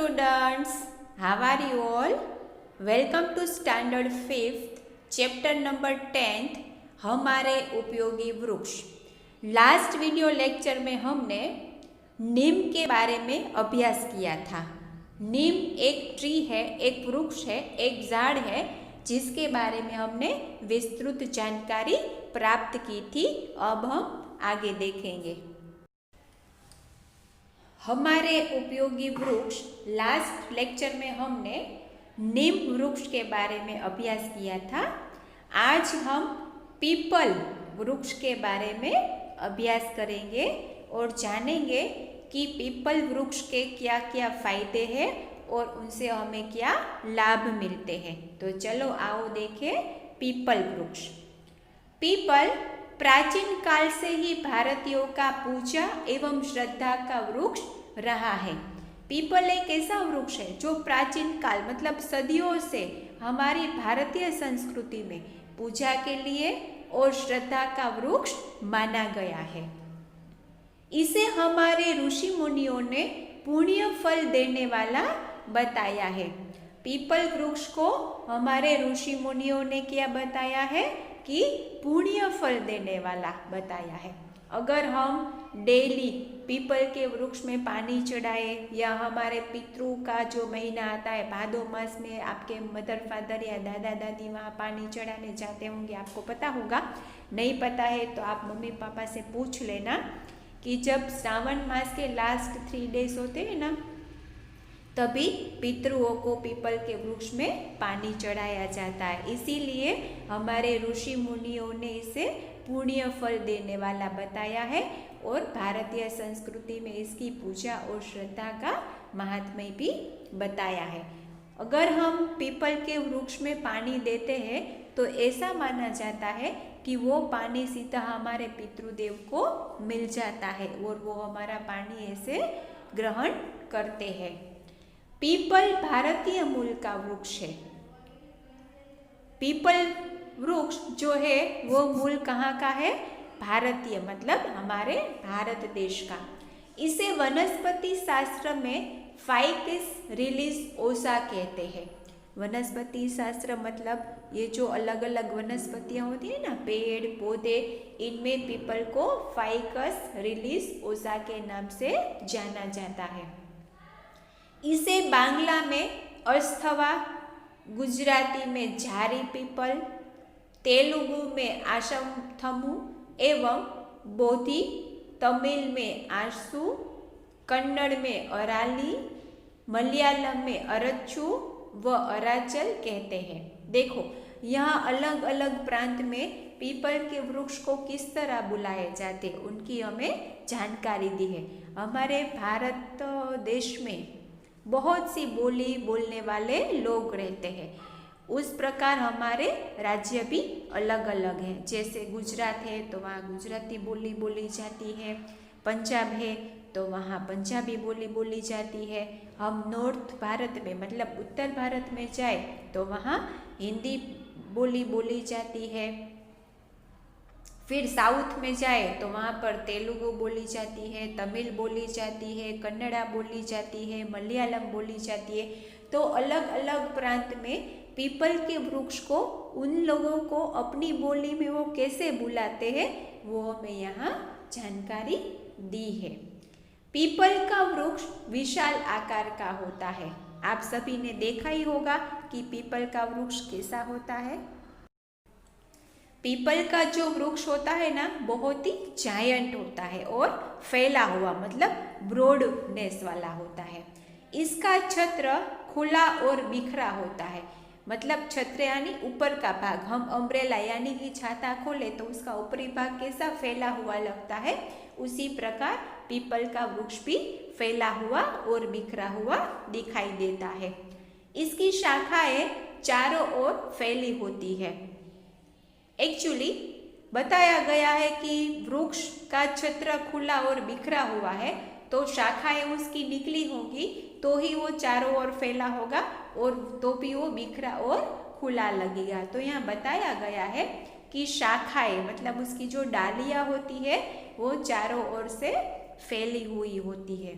students, how are you all? Welcome to standard 5th, chapter number 10th, हमारे उपयोगी वृक्ष। Last video lecture में हमने नीम के बारे में अभ्यास किया था। नीम एक ट्री है, एक वृक्ष है, एक झाड़ है जिसके बारे में हमने विस्तृत जानकारी प्राप्त की थी। अब हम आगे देखेंगे। हमारे उपयोगी वृक्ष लास्ट लेक्चर में हमने नीम वृक्ष के बारे में अभ्यास किया था। आज हम पीपल वृक्ष के बारे में अभ्यास करेंगे और जानेंगे कि पीपल वृक्ष के क्या क्या फायदे हैं और उनसे हमें क्या लाभ मिलते हैं। तो चलो आओ देखें पीपल वृक्ष। पीपल प्राचीन काल से ही भारतीयों का पूजा एवं श्रद्धा का वृक्ष रहा है। पीपल एक ऐसा वृक्ष है जो प्राचीन काल मतलब सदियों से हमारी भारतीय संस्कृति में पूजा के लिए और श्रद्धा का वृक्ष माना गया है। इसे हमारे ऋषि मुनियों ने पुण्य फल देने वाला बताया है। पीपल वृक्ष को हमारे ऋषि मुनियों ने क्या बताया है कि पुण्य फल देने वाला बताया है। अगर हम डेली पीपल के वृक्ष में पानी चढ़ाए या हमारे पितरों का जो महीना आता है भादो मास में आपके मदर फादर या दादा दादी वहाँ पानी चढ़ाने जाते होंगे, आपको पता होगा। नहीं पता है तो आप मम्मी पापा से पूछ लेना कि जब श्रावण मास के लास्ट 3 डेज होते हैं ना, तभी पितरों को पीपल के वृक्ष में पानी चढ़ाया जाता है। इसीलिए हमारे ऋषि मुनियों ने इसे पुण्य फल देने वाला बताया है और भारतीय संस्कृति में इसकी पूजा और श्रद्धा का महात्म्य भी बताया है। अगर हम पीपल के वृक्ष में पानी देते हैं तो ऐसा माना जाता है कि वो पानी सीधा हमारे पितृदेव को मिल जाता है और वो हमारा पानी ऐसे ग्रहण करते हैं। पीपल भारतीय मूल का वृक्ष है। पीपल वृक्ष जो है वो मूल कहाँ का है? भारतीय मतलब हमारे भारत देश का। इसे वनस्पति शास्त्र में फाइकस रिलीज ओसा कहते हैं। वनस्पति शास्त्र मतलब ये जो अलग अलग वनस्पतियाँ होती है ना, पेड़ पौधे, इनमें पीपल को फाइकस रिलीज ओसा के नाम से जाना जाता है। इसे बांग्ला में अस्थवा, गुजराती में झारी पीपल, तेलुगु में आशमथमु एवं बोधि, तमिल में आशु, कन्नड़ में अराली, मलयालम में अरच्चू व अराचल कहते हैं। देखो यहाँ अलग अलग प्रांत में पीपल के वृक्ष को किस तरह बुलाए जाते उनकी हमें जानकारी दी है। हमारे भारत देश में बहुत सी बोली बोलने वाले लोग रहते हैं। उस प्रकार हमारे राज्य भी अलग अलग हैं। जैसे गुजरात है तो वहाँ गुजराती बोली बोली जाती है, पंजाब है तो वहाँ पंजाबी बोली बोली जाती है। हम नॉर्थ भारत में मतलब उत्तर भारत में जाए तो वहाँ हिंदी बोली बोली जाती है। फिर साउथ में जाए तो वहाँ पर तेलुगु बोली जाती है, तमिल बोली जाती है, कन्नड़ा बोली जाती है, मलयालम बोली जाती है। तो अलग अलग प्रांत में पीपल के वृक्ष को उन लोगों को अपनी बोली में वो कैसे बुलाते हैं वो हमें यहाँ जानकारी दी है। पीपल का वृक्ष विशाल आकार का होता है। आप सभी ने देखा ही होगा कि पीपल का वृक्ष कैसा होता है। पीपल का जो वृक्ष होता है ना बहुत ही जायंट होता है और फैला हुआ मतलब ब्रॉडनेस वाला होता है। इसका छत्र खुला और बिखरा होता है। मतलब छत्र यानी ऊपर का भाग, हम अम्ब्रेला यानी कि छाता खोले तो उसका ऊपरी भाग कैसा फैला हुआ लगता है, उसी प्रकार पीपल का वृक्ष भी फैला हुआ और बिखरा हुआ दिखाई देता है। इसकी शाखाएं चारों ओर फैली होती है। एक्चुअली बताया गया है कि वृक्ष का छत्र खुला और बिखरा हुआ है तो शाखाएं उसकी निकली होगी तो ही वो चारों ओर फैला होगा और तो भी वो बिखरा और खुला लगेगा। तो यहाँ बताया गया है कि शाखाएं मतलब उसकी जो डालियाँ होती है वो चारों ओर से फैली हुई होती है।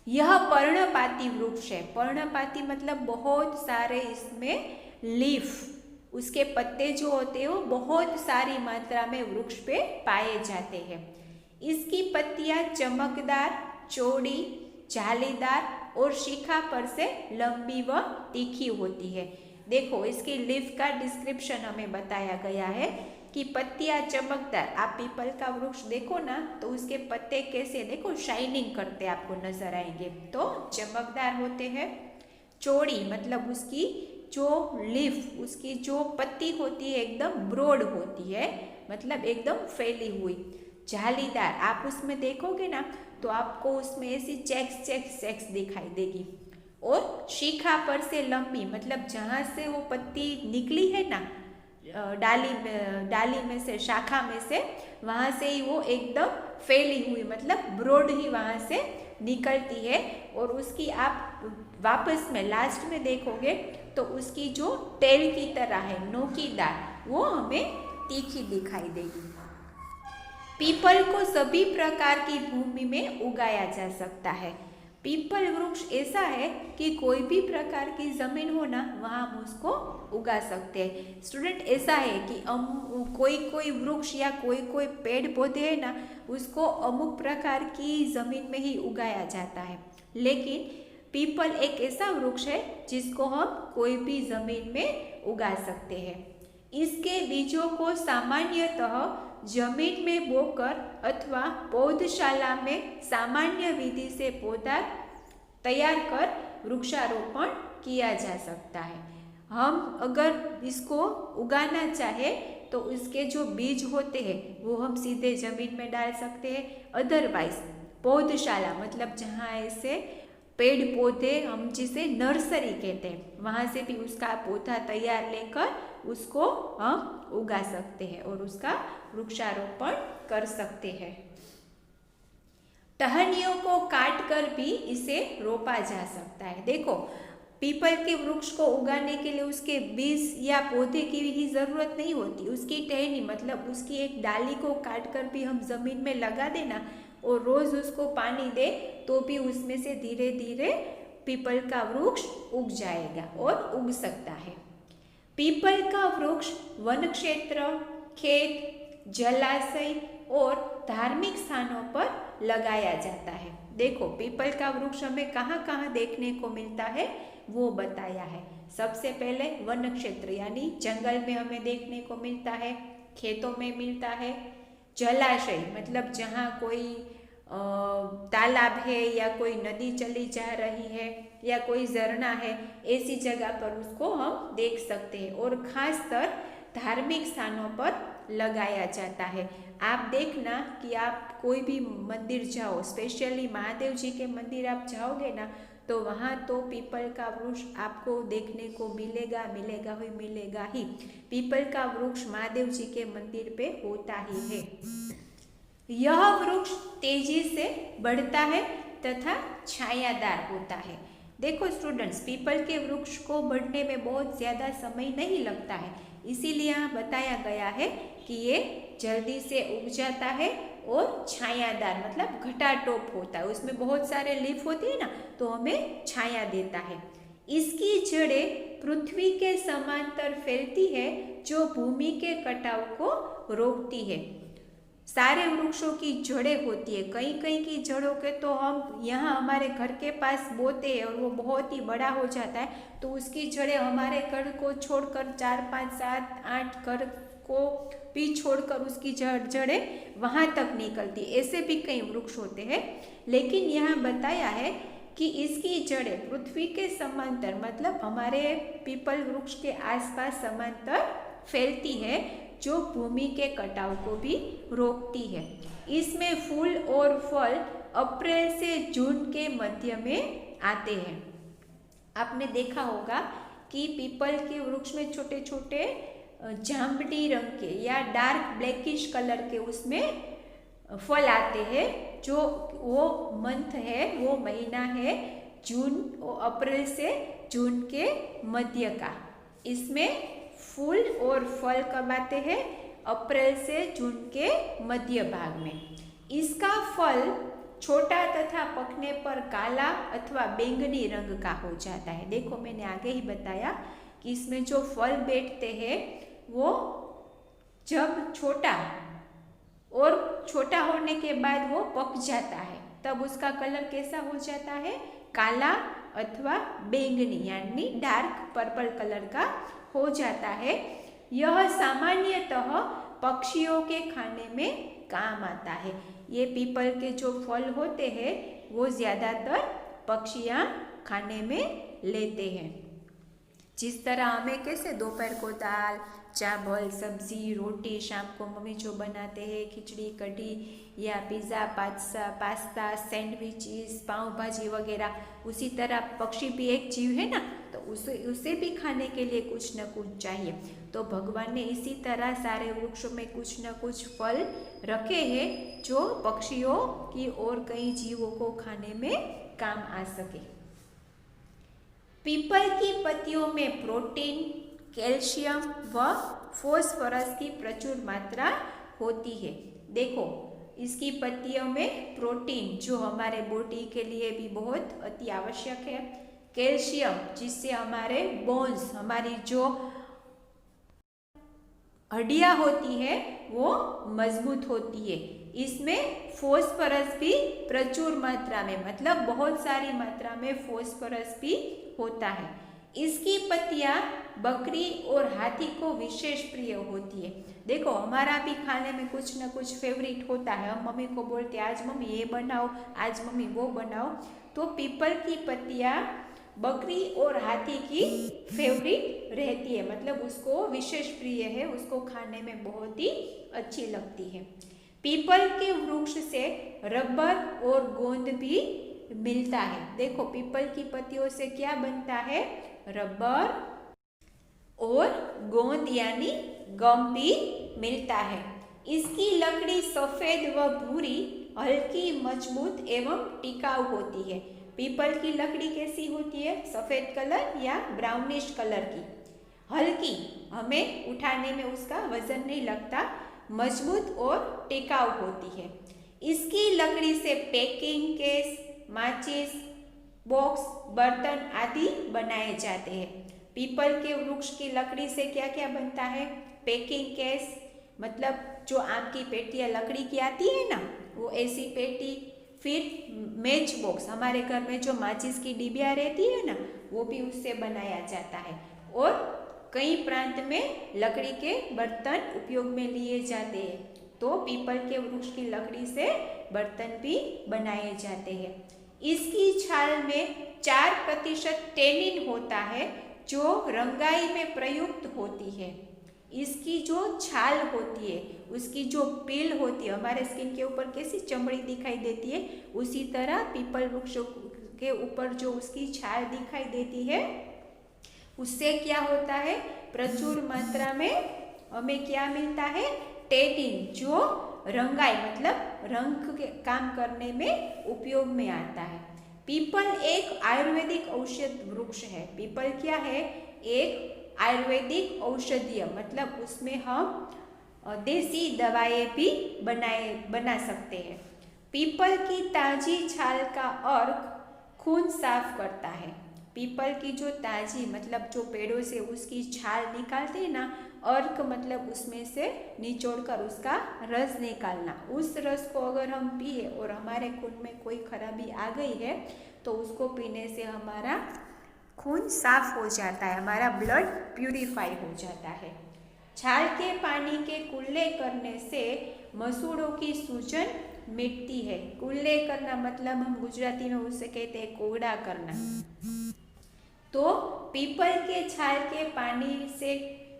यह पर्णपाती वृक्ष है। पर्णपाती मतलब बहुत सारे इसमें लीफ, उसके पत्ते जो होते हैं वो बहुत सारी मात्रा में वृक्ष पे पाए जाते हैं। इसकी पत्तियां चमकदार, चौड़ी, जालीदार और शिखा पर से लंबी व तीखी होती है। देखो इसकी लीफ का डिस्क्रिप्शन हमें बताया गया है कि पत्तियां चमकदार। आप पीपल का वृक्ष देखो ना तो उसके पत्ते कैसे देखो शाइनिंग करते आपको नजर आएंगे, तो चमकदार होते हैं। चौड़ी मतलब उसकी जो लीफ, उसकी जो पत्ती होती है एकदम ब्रॉड होती है, मतलब एकदम फैली हुई। जालीदार, आप उसमें देखोगे ना तो आपको उसमें ऐसी चेक्स चेक्स चेक्स दिखाई देगी। और शिखा पर से लंबी, मतलब जहाँ से वो पत्ती निकली है ना डाली में से, शाखा में से, वहाँ से ही वो एकदम फैली हुई, मतलब ब्रॉड ही वहाँ से निकलती है। और उसकी आप वापस में लास्ट में देखोगे तो उसकी जो टेल की तरह है नोकीदार, वो हमें तीखी दिखाई देगी। पीपल को सभी प्रकार की भूमि में उगाया जा सकता है। पीपल वृक्ष ऐसा है कि कोई भी प्रकार की जमीन हो ना वहाँ हम उसको उगा सकते हैं। स्टूडेंट, ऐसा है कि कोई कोई वृक्ष या कोई पेड़ पौधे है ना उसको अमुक प्रकार की जमीन में ही उगाया जाता है, लेकिन पीपल एक ऐसा वृक्ष है जिसको हम कोई भी जमीन में उगा सकते हैं। इसके बीजों को सामान्यतः जमीन में बोकर अथवा पौधशाला में सामान्य विधि से पौधा तैयार कर वृक्षारोपण किया जा सकता है। हम अगर इसको उगाना चाहे तो इसके जो बीज होते हैं वो हम सीधे जमीन में डाल सकते हैं। अदरवाइज पौधशाला मतलब जहाँ ऐसे पेड़ पौधे हम जिसे नर्सरी कहते हैं, वहाँ से भी उसका पौधा तैयार लेकर उसको हम उगा सकते हैं और उसका वृक्षारोपण कर सकते हैं। टहनियों को काट कर भी इसे रोपा जा सकता है। देखो पीपल के वृक्ष को उगाने के लिए उसके बीज या पौधे की ही जरूरत नहीं होती, उसकी टहनी मतलब उसकी एक डाली को काट कर भी हम जमीन में लगा देना और रोज उसको पानी दे तो भी उसमें से धीरे धीरे पीपल का वृक्ष उग जाएगा और उग सकता है। पीपल का वृक्ष वन क्षेत्र, खेत, जलाशय और धार्मिक स्थानों पर लगाया जाता है। देखो पीपल का वृक्ष हमें कहाँ कहाँ देखने को मिलता है वो बताया है। सबसे पहले वन क्षेत्र यानी जंगल में हमें देखने को मिलता है, खेतों में मिलता है। जलाशय मतलब जहाँ कोई तालाब है या कोई नदी चली जा रही है या कोई झरना है, ऐसी जगह पर उसको हम देख सकते हैं। और खासकर धार्मिक स्थानों पर लगाया जाता है। आप देखना कि आप कोई भी मंदिर जाओ, स्पेशली महादेव जी के मंदिर आप जाओगे ना तो वहाँ तो पीपल का वृक्ष आपको देखने को मिलेगा ही। पीपल का वृक्ष महादेव जी के मंदिर पे होता ही है। यह वृक्ष तेजी से बढ़ता है तथा छायादार होता है। देखो स्टूडेंट्स, पीपल के वृक्ष को बढ़ने में बहुत ज़्यादा समय नहीं लगता है, इसीलिए यहाँ बताया गया है कि ये जल्दी से उग जाता है और छायादार मतलब घटाटोप होता है, उसमें बहुत सारे लीफ होते हैं ना तो हमें छाया देता है। इसकी जड़ें पृथ्वी के समांतर फैलती है जो भूमि के कटाव को रोकती है। सारे वृक्षों की जड़ें होती है, कई कई की जड़ों के तो हम यहाँ हमारे घर के पास बोते हैं और वो बहुत ही बड़ा हो जाता है तो उसकी जड़ें हमारे घर को छोड़कर 4, 5, 7, 8 घर को भी छोड़कर उसकी जड़ें वहाँ तक निकलती। ऐसे भी कई वृक्ष होते हैं, लेकिन यहाँ बताया है कि इसकी जड़ें पृथ्वी के समांतर मतलब हमारे पीपल वृक्ष के आसपास समांतर फैलती है जो भूमि के कटाव को भी रोकती है। इसमें फूल और फल अप्रैल से जून के मध्य में आते हैं। आपने देखा होगा कि पीपल के वृक्ष में छोटे छोटे जामुनी रंग के या डार्क ब्लैकिश कलर के उसमें फल आते हैं, जो वो मंथ है, वो महीना है अप्रैल से जून के मध्य का। इसमें फूल और फल कब आते हैं? अप्रैल से जून के मध्य भाग में। इसका फल छोटा तथा पकने पर काला अथवा बैंगनी रंग का हो जाता है। देखो मैंने आगे ही बताया कि इसमें जो फल बैठते हैं वो जब छोटा और छोटा होने के बाद वो पक जाता है तब उसका कलर कैसा हो जाता है, काला अथवा बैंगनी यानी डार्क पर्पल कलर का हो जाता है। यह सामान्यतः पक्षियों के खाने में काम आता है। ये पीपल के जो फल होते हैं वो ज़्यादातर पक्षियाँ खाने में लेते हैं। जिस तरह हमें कैसे दोपहर को दाल चावल सब्जी रोटी, शाम को मम्मी जो बनाते हैं खिचड़ी कढ़ी या पिज़्ज़ा पास्ता सैंडविचेस पाव भाजी वगैरह, उसी तरह पक्षी भी एक जीव है ना, तो उसे भी खाने के लिए कुछ न कुछ चाहिए। तो भगवान ने इसी तरह सारे वृक्षों में कुछ न कुछ फल रखे हैं जो पक्षियों की और कई जीवों को खाने में काम आ सके। पीपल की पत्तियों में प्रोटीन, कैल्शियम व फॉस्फोरस की प्रचुर मात्रा होती है। देखो इसकी पत्तियों में प्रोटीन जो हमारे बॉडी के लिए भी बहुत अति आवश्यक है, कैल्शियम जिससे हमारे बोन्स हमारी जो हड्डियाँ होती है वो मजबूत होती है। इसमें फॉस्फोरस भी प्रचुर मात्रा में मतलब बहुत सारी मात्रा में फॉस्फोरस भी होता है। इसकी पत्तियां बकरी और हाथी को विशेष प्रिय होती है। देखो हमारा भी खाने में कुछ न कुछ फेवरेट होता है, हम मम्मी को बोलते हैं आज मम्मी ये बनाओ आज मम्मी वो बनाओ, तो पीपल की पत्तियां बकरी और हाथी की फेवरेट रहती है, मतलब उसको विशेष प्रिय है, उसको खाने में बहुत ही अच्छी लगती है। पीपल के वृक्ष से रबर और गोंद भी मिलता है। देखो पीपल की पत्तियों से क्या बनता है, रबर और गोंद यानी गम भी मिलता है। इसकी लकड़ी सफेद व भूरी हल्की मजबूत एवं टिकाऊ होती है। पीपल की लकड़ी कैसी होती है, सफेद कलर या ब्राउनिश कलर की, हल्की, हमें उठाने में उसका वजन नहीं लगता, मजबूत और टिकाऊ होती है। इसकी लकड़ी से पैकिंग केस, माचिस, बॉक्स, बर्तन आदि बनाए जाते हैं। पीपल के वृक्ष की लकड़ी से क्या क्या बनता है, पैकिंग केस मतलब जो आम की पेटियाँ लकड़ी की आती है ना वो ऐसी पेटी, फिर मैच बॉक्स हमारे घर में जो माचिस की डिबिया रहती है ना वो भी उससे बनाया जाता है, और कई प्रांत में लकड़ी के बर्तन उपयोग में लिए जाते हैं, तो पीपल के वृक्ष की लकड़ी से बर्तन भी बनाए जाते हैं। इसकी छाल में 4% टेनिन होता है जो रंगाई में प्रयुक्त होती है। इसकी जो छाल होती है उसकी जो पील होती है, हमारे स्किन के ऊपर कैसी चमड़ी दिखाई देती है उसी तरह पीपल वृक्ष के ऊपर जो उसकी छाल दिखाई देती है उससे क्या होता है, प्रचुर मात्रा में हमें क्या मिलता है, टेनिन, जो रंगाई मतलब रंग के काम करने में उपयोग में आता है। पीपल एक आयुर्वेदिक औषध वृक्ष है। पीपल क्या है, एक आयुर्वेदिक औषधीय मतलब उसमें हम देसी दवाएं भी बना सकते हैं। पीपल की ताजी छाल का अर्क खून साफ करता है। पीपल की जो ताजी मतलब जो पेड़ों से उसकी छाल निकालते हैं ना, अर्क मतलब उसमें से निचोड़कर उसका रस निकालना, उस रस को अगर हम पिए और हमारे खून में कोई खराबी आ गई है तो उसको पीने से हमारा खून साफ हो जाता है, हमारा ब्लड प्यूरिफाई हो जाता है। छाल के पानी के कुल्ले करने से मसूड़ों की सूजन मिटती है। कुल्ले करना मतलब हम गुजराती में उसे कहते हैं कोड़ा करना। तो पीपल के छाल के पानी से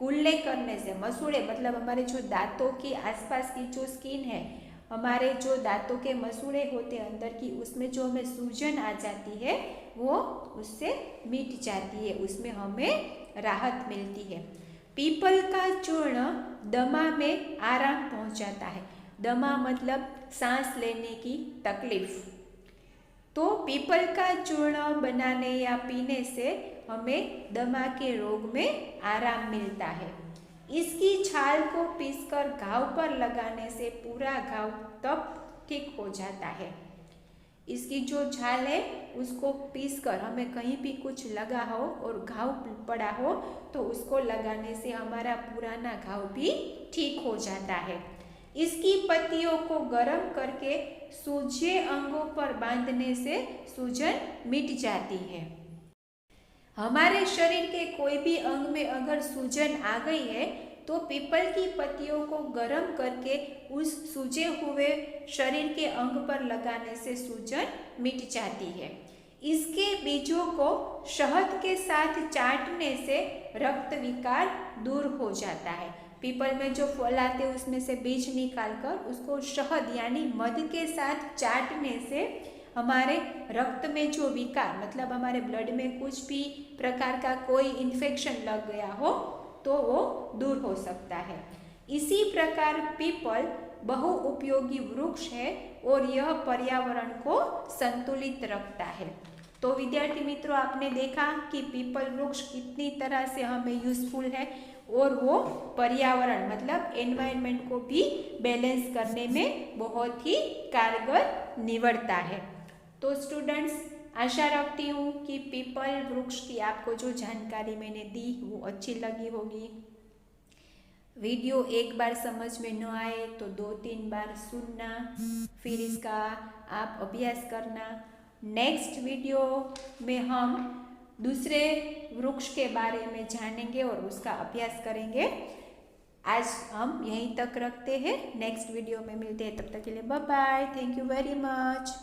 कुल्ले करने से, मसूड़े मतलब हमारे जो दांतों की आसपास की जो स्किन है, हमारे जो दांतों के मसूड़े होते हैं अंदर की, उसमें जो हमें सूजन आ जाती है वो उससे मिट जाती है, उसमें हमें राहत मिलती है। पीपल का चूर्ण दमा में आराम पहुंचाता है। दमा मतलब सांस लेने की तकलीफ। तो पीपल का चूर्ण बनाने या पीने से हमें दमा के रोग में आराम मिलता है। इसकी छाल को पीसकर घाव पर लगाने से पूरा घाव तब ठीक हो जाता है। इसकी जो छाल है उसको पीस कर हमें कहीं भी कुछ लगा हो और घाव पड़ा हो तो उसको लगाने से हमारा पुराना घाव भी ठीक हो जाता है। इसकी पत्तियों को गर्म करके सूजे अंगों पर बांधने से सूजन मिट जाती है। हमारे शरीर के कोई भी अंग में अगर सूजन आ गई है तो पीपल की पत्तियों को गर्म करके उस सूजे हुए शरीर के अंग पर लगाने से सूजन मिट जाती है। इसके बीजों को शहद के साथ चाटने से रक्त विकार दूर हो जाता है। पीपल में जो फल आते हैं उसमें से बीज निकालकर उसको शहद यानी मध के साथ चाटने से हमारे रक्त में जो विकार मतलब हमारे ब्लड में कुछ भी प्रकार का कोई इन्फेक्शन लग गया हो तो वो दूर हो सकता है। इसी प्रकार पीपल बहुउपयोगी वृक्ष है और यह पर्यावरण को संतुलित रखता है। तो विद्यार्थी मित्रों, आपने देखा कि पीपल वृक्ष कितनी तरह से हमें यूजफुल है और वो पर्यावरण मतलब एनवायरनमेंट को भी बैलेंस करने में बहुत ही कारगर निवड़ता है। तो स्टूडेंट्स, आशा रखती हूँ कि पीपल वृक्ष की आपको जो जानकारी मैंने दी वो अच्छी लगी होगी। वीडियो एक बार समझ में न आए तो 2-3 बार सुनना, फिर इसका आप अभ्यास करना। नेक्स्ट वीडियो में हम दूसरे वृक्ष के बारे में जानेंगे और उसका अभ्यास करेंगे। आज हम यहीं तक रखते हैं, नेक्स्ट वीडियो में मिलते हैं, तब तक के लिए bye bye, thank you very much.